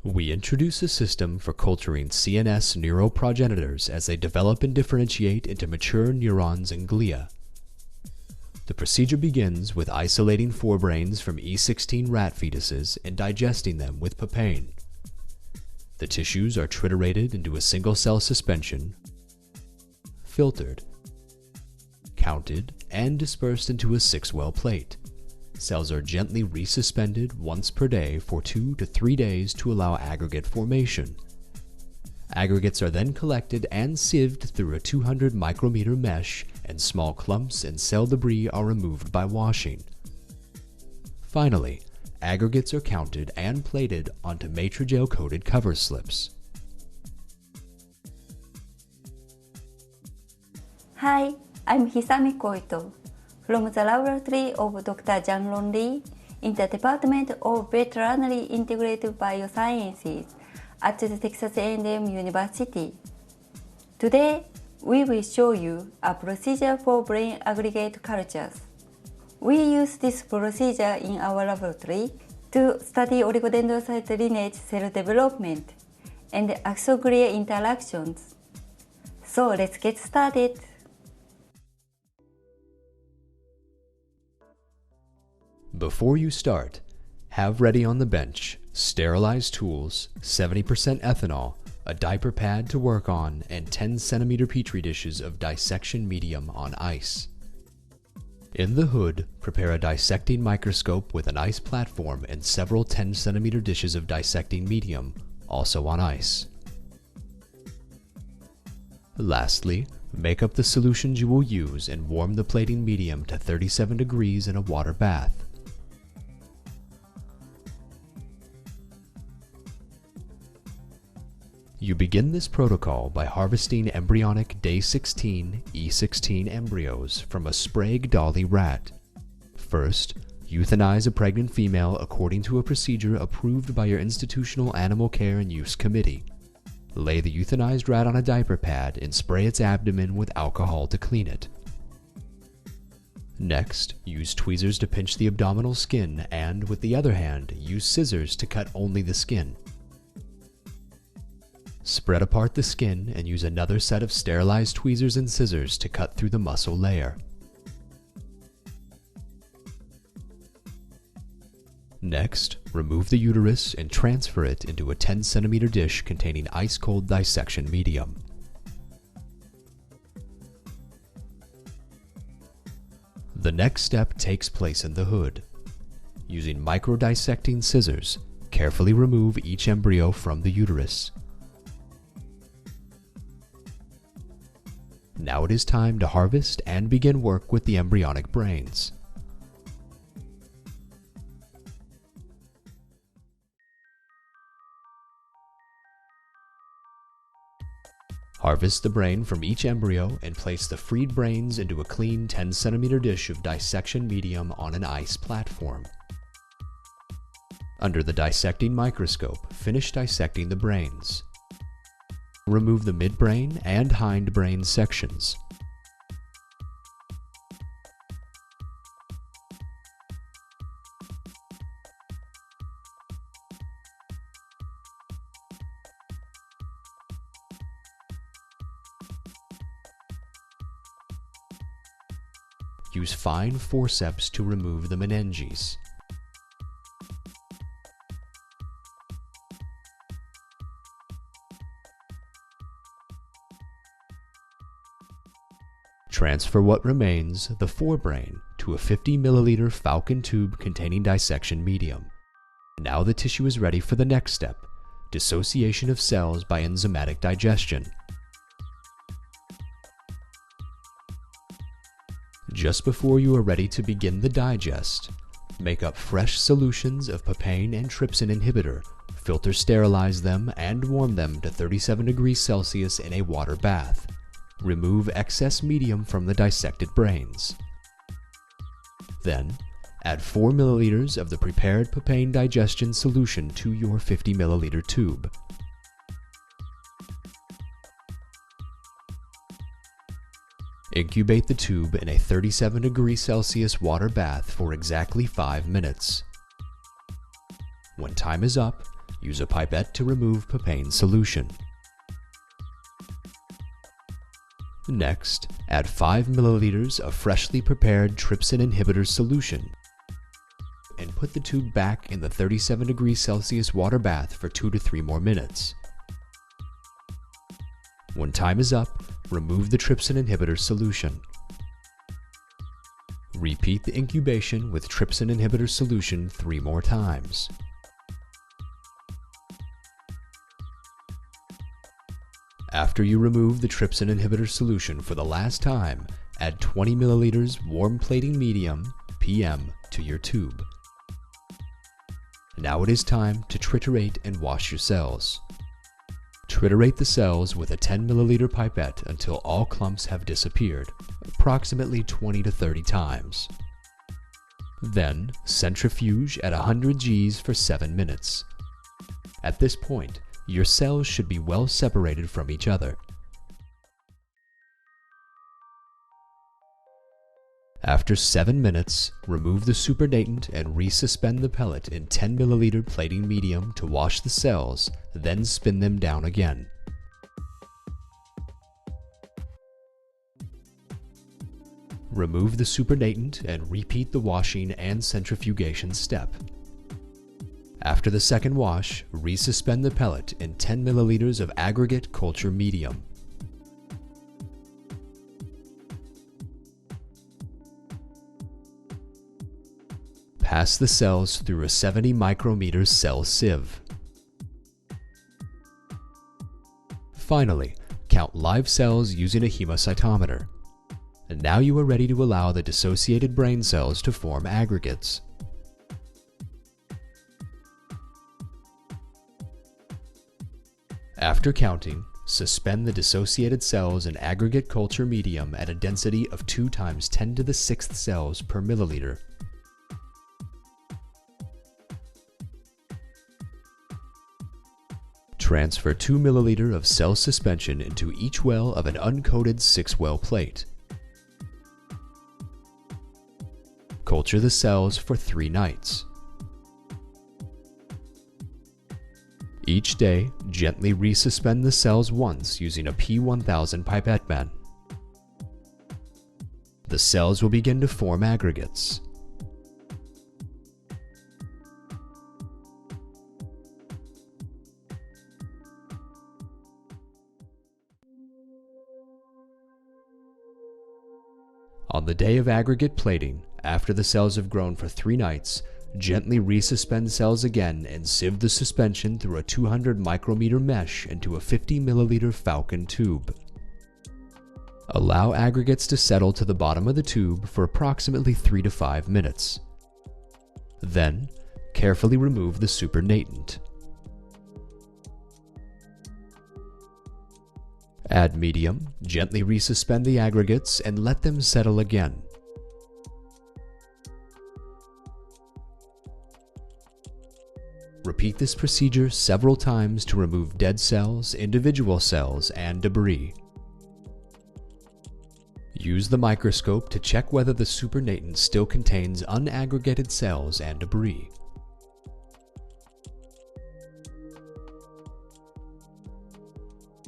We introduce a system for culturing CNS neuroprogenitors as they develop and differentiate into mature neurons and glia. The procedure begins with isolating forebrains from E16 rat fetuses and digesting them with papain. The tissues are triturated into a single-cell suspension, filtered, counted, and dispersed into a 6-well plate. Cells are gently resuspended once per day for 2 to 3 days to allow aggregate formation. Aggregates are then collected and sieved through a 200 micrometer mesh, and small clumps and cell debris are removed by washing. Finally, aggregates are counted and plated onto matrigel-coated cover slips. Hi, I'm Hisami Koito from the laboratory of Dr. Jianglong Li in the Department of Veterinary Integrative Biosciences at the Texas A&M University. Today, we will show you a procedure for brain aggregate cultures. We use this procedure in our laboratory to study oligodendrocyte lineage cell development and axon-glia interactions. So let's get started. Before you start, have ready on the bench sterilized tools, 70% ethanol, a diaper pad to work on, and 10 centimeter petri dishes of dissection medium on ice. In the hood, prepare a dissecting microscope with an ice platform and several 10 centimeter dishes of dissecting medium, also on ice. Lastly, make up the solutions you will use and warm the plating medium to 37 degrees in a water bath. You begin this protocol by harvesting embryonic day 16 E16 embryos from a Sprague Dawley rat. First, euthanize a pregnant female according to a procedure approved by your institutional animal care and use committee. Lay the euthanized rat on a diaper pad and spray its abdomen with alcohol to clean it. Next, use tweezers to pinch the abdominal skin and, with the other hand, use scissors to cut only the skin. Spread apart the skin and use another set of sterilized tweezers and scissors to cut through the muscle layer. Next, remove the uterus and transfer it into a 10 centimeter dish containing ice-cold dissection medium. The next step takes place in the hood. Using micro-dissecting scissors, carefully remove each embryo from the uterus. Now it is time to harvest and begin work with the embryonic brains. Harvest the brain from each embryo and place the freed brains into a clean 10 centimeter dish of dissection medium on an ice platform. Under the dissecting microscope, finish dissecting the brains. Remove the midbrain and hindbrain sections. Use fine forceps to remove the meninges. Transfer what remains, the forebrain, to a 50 milliliter falcon tube containing dissection medium. Now the tissue is ready for the next step, dissociation of cells by enzymatic digestion. Just before you are ready to begin the digest, make up fresh solutions of papain and trypsin inhibitor, filter sterilize them, and warm them to 37 degrees Celsius in a water bath. Remove excess medium from the dissected brains. Then, add 4 milliliters of the prepared papain digestion solution to your 50 milliliter tube. Incubate the tube in a 37 degrees Celsius water bath for exactly 5 minutes. When time is up, use a pipette to remove papain solution. Next, add 5 milliliters of freshly prepared trypsin inhibitor solution and put the tube back in the 37 degrees Celsius water bath for 2 to 3 more minutes. When time is up, remove the trypsin inhibitor solution. Repeat the incubation with trypsin inhibitor solution 3 more times. After you remove the trypsin inhibitor solution for the last time, add 20 milliliters warm plating medium, PM, to your tube. Now it is time to triturate and wash your cells. Triturate the cells with a 10 milliliter pipette until all clumps have disappeared, approximately 20 to 30 times. Then, centrifuge at 100 Gs for 7 minutes. At this point, your cells should be well separated from each other. After 7 minutes, remove the supernatant and resuspend the pellet in 10 milliliter plating medium to wash the cells, then spin them down again. Remove the supernatant and repeat the washing and centrifugation step. After the second wash, resuspend the pellet in 10 milliliters of aggregate culture medium. Pass the cells through a 70 micrometer cell sieve. Finally, count live cells using a hemocytometer. And now you are ready to allow the dissociated brain cells to form aggregates. After counting, suspend the dissociated cells in aggregate culture medium at a density of 2 × 10 to the 6th cells per milliliter. Transfer 2 milliliter of cell suspension into each well of an uncoated 6-well plate. Culture the cells for 3 nights. Each day, gently resuspend the cells once using a P1000 pipette pen. The cells will begin to form aggregates. On the day of aggregate plating, after the cells have grown for 3 nights, gently resuspend cells again and sieve the suspension through a 200 micrometer mesh into a 50 milliliter Falcon tube. Allow aggregates to settle to the bottom of the tube for approximately 3 to 5 minutes. Then, carefully remove the supernatant. Add medium, gently resuspend the aggregates, and let them settle again. Repeat this procedure several times to remove dead cells, individual cells, and debris. Use the microscope to check whether the supernatant still contains unaggregated cells and debris.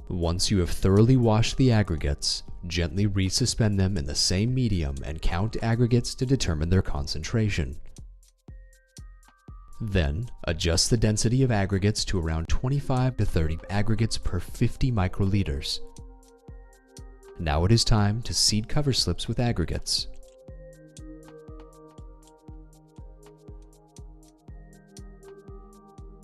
Once you have thoroughly washed the aggregates, gently resuspend them in the same medium and count aggregates to determine their concentration. Then, adjust the density of aggregates to around 25 to 30 aggregates per 50 microliters. Now it is time to seed cover slips with aggregates.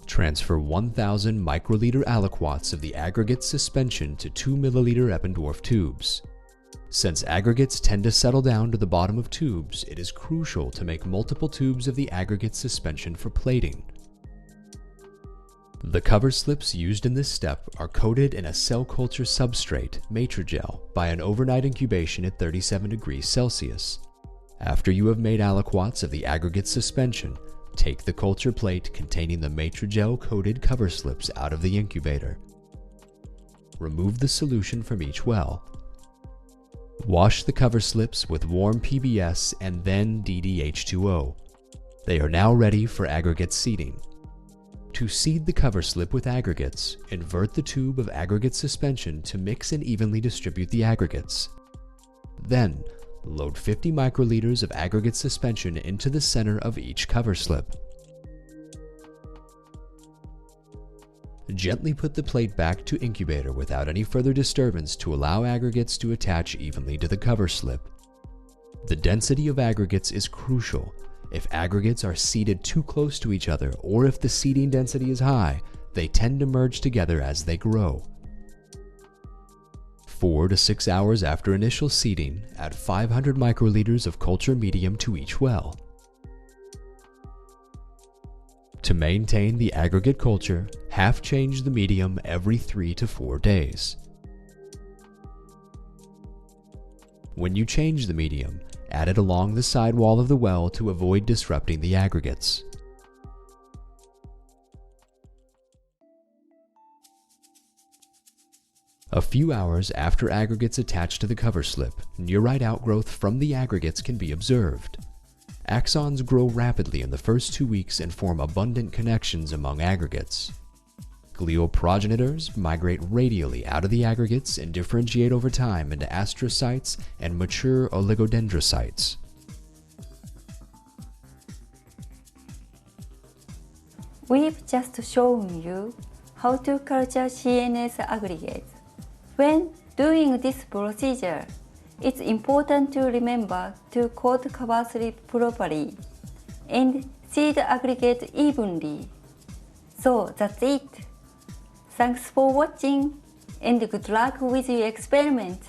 Transfer 1000 microliter aliquots of the aggregate suspension to 2 milliliter Eppendorf tubes. Since aggregates tend to settle down to the bottom of tubes, it is crucial to make multiple tubes of the aggregate suspension for plating. The cover slips used in this step are coated in a cell culture substrate, matrigel, by an overnight incubation at 37 degrees Celsius. After you have made aliquots of the aggregate suspension, take the culture plate containing the matrigel-coated cover slips out of the incubator. Remove the solution from each well. Wash the cover slips with warm PBS and then DDH2O. They are now ready for aggregate seeding. To seed the cover slip with aggregates, invert the tube of aggregate suspension to mix and evenly distribute the aggregates. Then, load 50 microliters of aggregate suspension into the center of each cover slip. Gently put the plate back to incubator without any further disturbance to allow aggregates to attach evenly to the cover slip. The density of aggregates is crucial. If aggregates are seeded too close to each other, or if the seeding density is high, they tend to merge together as they grow. 4 to 6 hours after initial seeding, add 500 microliters of culture medium to each well. To maintain the aggregate culture, half change the medium every 3 to 4 days. When you change the medium, add it along the side wall of the well to avoid disrupting the aggregates. A few hours after aggregates attach to the cover slip, neurite outgrowth from the aggregates can be observed. Axons grow rapidly in the first 2 weeks and form abundant connections among aggregates. Glial progenitors migrate radially out of the aggregates and differentiate over time into astrocytes and mature oligodendrocytes. We've just shown you how to culture CNS aggregates. When doing this procedure, it's important to remember to coat cover slip properly and seed aggregate evenly. So that's it. Thanks for watching and good luck with your experiment.